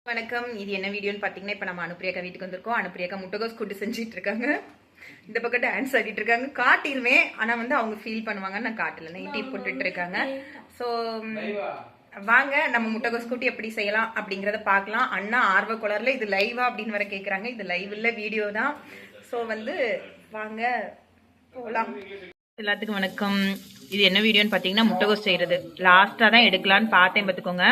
வணக்கம். இது என்ன வீடியோன்னு பாத்தீங்கன்னா, இப்ப நம்ம அனுப்பிரியாக்கா வீட்டுக்கு வந்திருக்கோம். அனுப்பிரியாக்கா முட்டைகோஸ் கூட்டு செஞ்சிட்டு இருக்காங்க. இந்த பக்கம் டான்ஸ் ஆடிட்டு இருக்காங்க. காட்டிடுவேன், ஆனா வந்து அவங்க ஃபீல் பண்ணுவாங்க. நான் காட்டல, நைட்டி போட்டுட்டு இருக்காங்க. ஸோ வாங்க நம்ம முட்டைகோஸ் கூட்டு எப்படி செய்யலாம் அப்படிங்கறத பார்க்கலாம். அண்ணா ஆர்வ குளர்ல இது லைவா அப்படின்னு வர கேக்குறாங்க. இது லைவ் இல்ல, வீடியோ தான். ஸோ வந்து வாங்க போலாம். எல்லாத்துக்கும் வணக்கம். இது என்ன வீடியோன்னு பாத்தீங்கன்னா, முட்டைகோஸ் செய்யறது. லாஸ்டா தான் எடுக்கலான்னு பார்த்தேன், பார்த்துக்கோங்க.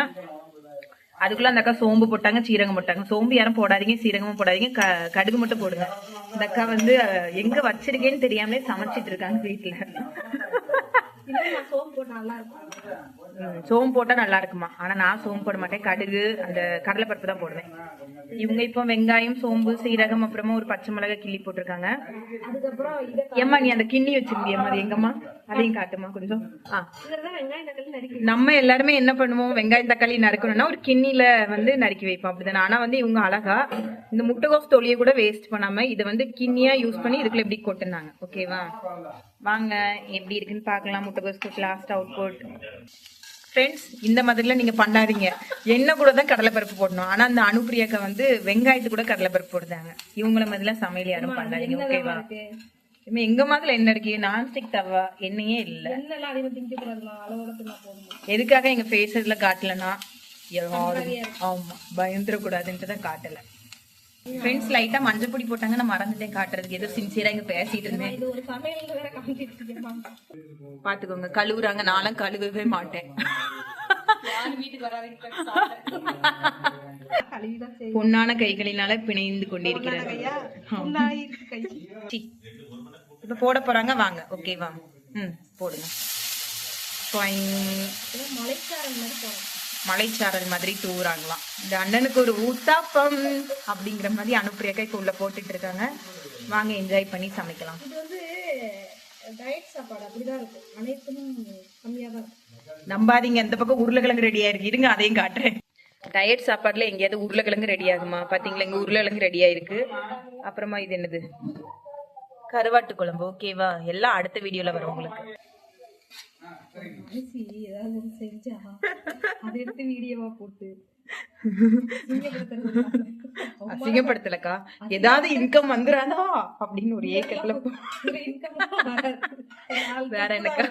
அதுக்குள்ள அந்த அக்கா சோம்பு போட்டாங்க, சீரகம் போட்டாங்க. சோம்பு யாரும் போடாதீங்க, சீரகமும் போடாதீங்க, கடுகு மட்டும் போடுங்க. இந்த அக்கா வந்து எங்க வச்சிருக்கேன்னு தெரியாமலே சமைச்சிட்டு இருக்காங்க வீட்டுல. சோம்பு போட்டா நல்லா இருக்குமா? ஆனா நான் சோம்பு போட மாட்டேன், கடுகு அந்த கடலைப்பருப்பு தான் போடுவேன். இவங்க இப்போ வெங்காயம், சோம்பு, சீரகம், அப்புறமா ஒரு பச்சை மிளகாய் கிள்ளி போட்டிருக்காங்க. ஏம்மா நீ அந்த கிண்ணி வச்சிருந்தியம்மா, அது எங்கம்மா? அதையும் காட்டுமா கொஞ்சம். நம்ம எல்லாருமே என்ன பண்ணுவோம், வெங்காயம் தக்காளி நறுக்கணும்னா ஒரு கிண்ணில வந்து நறுக்கி வைப்போம், அப்படிதானே? ஆனா வந்து இவங்க அழகா இந்த முட்டைகோஸ் தொலியை கூட வேஸ்ட் பண்ணாம இதை வந்து கிண்ணியா யூஸ் பண்ணி இதுக்குள்ள எப்படி கொட்டுனாங்க. ஓகேவா, வாங்க எப்படி இருக்குன்னு பாக்கலாம். முட்டைகோஸ் கூட்டு லாஸ்ட் அவுட்புட். ஃப்ரெண்ட்ஸ், இந்த மாதிரிலாம் நீங்க பண்ணாதீங்க. என்ன கூட தான் கடலைப்பருப்பு போடணும், ஆனா அந்த அனுப்பிரியாக்கா வந்து வெங்காயத்து கூட கடலைப்பருப்பு போடுறாங்க. இவங்கள மாதிரிலாம் சமையல் யாரும் பண்ணாதீங்க, ஓகேவா? எங்க மாதிரி என்ன இருக்கு, நான்ஸ்டிக் தவா, எண்ணெயே இல்ல. எதுக்காக எங்க ஃபேஸஸ்ல காட்டலன்னா ஆமா பயந்துட கூடாதுன்ட்டு தான் காட்டல. ஃப்ரெண்ட்ஸ், லைட்டா மஞ்சள் பொடி போட்டாங்க, நான் மறந்துட்டேன் காட்டுறதுக்கு. ஏதோ சின்சியரா இங்க பேசிட்டு இருந்தேன். பாத்துக்கோங்க, கழுவுறாங்க. நானும் கழுவவே மாட்டேன். பொன்னான கைகளினால பிணைந்து கொண்டிருக்கிறாங்க. இப்ப போட போறாங்க, வாங்க. ஓகேவா, போடுங்க. மலைச்சாரல் மாதிரி தூராங்களாம். இந்த அண்ணனுக்கு ஒரு ஊத்தாப்பம் அப்படிங்கிற மாதிரி அனுப்பிரியாக்கா இப்ப உள்ள போட்டுட்டு இருக்காங்க. வாங்க என்ஜாய் பண்ணி சமைக்கலாம். நம்பாதீங்க, அந்த பக்கம் உருளைக்கிழங்கு ரெடியா இருக்கு. இருங்க அதையும் காட்டுறேன். டயட் சாப்பாடுல எங்கேயாவது உருளைக்கிழங்கு ரெடி ஆகுமா? பாத்தீங்களா, இங்க உருளைக்கிழங்கு ரெடியா இருக்கு. அப்புறமா இது என்னது, கருவாட்டு குழம்பு. ஓகேவா, எல்லாம் அடுத்த வீடியோல வரும் உங்களுக்கு. அசிங்கப்படுத்தலக்கா, ஏதாவது இன்கம் வந்துடாதா அப்படின்னு ஒரு ஏக்கத்துல. வேற என்னக்கா,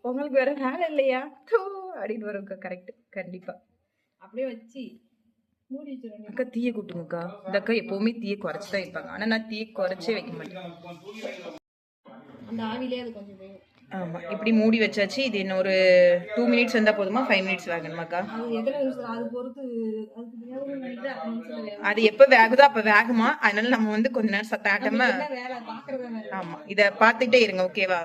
உங்களுக்கு வேற வேலை இல்லையா அப்படின்னு வரும். கரெக்ட், கண்டிப்பா. அப்படியே வச்சு அக்கா தீய கூட்டுங்கக்கா. இந்த அக்கா எப்பவுமே தீய குறைச்சுதான் வைப்பாங்க, ஆனா நான் தீய குறைச்சே வைக்க மாட்டேன். ஆமா, இப்படி மூடி வச்சாச்சு. இது இன்னொரு 2 மினிட்ஸ் வந்தா போதுமா? 5 மினிட்ஸ் வேகணுமாக்கா? அது எப்ப வேகுதோ அப்ப வேகுமா? அதனால நம்ம வந்து கொஞ்ச நேரம் சத்தாட்டமா. ஆமா, இத பாத்துட்டே இருங்க, ஓகேவா?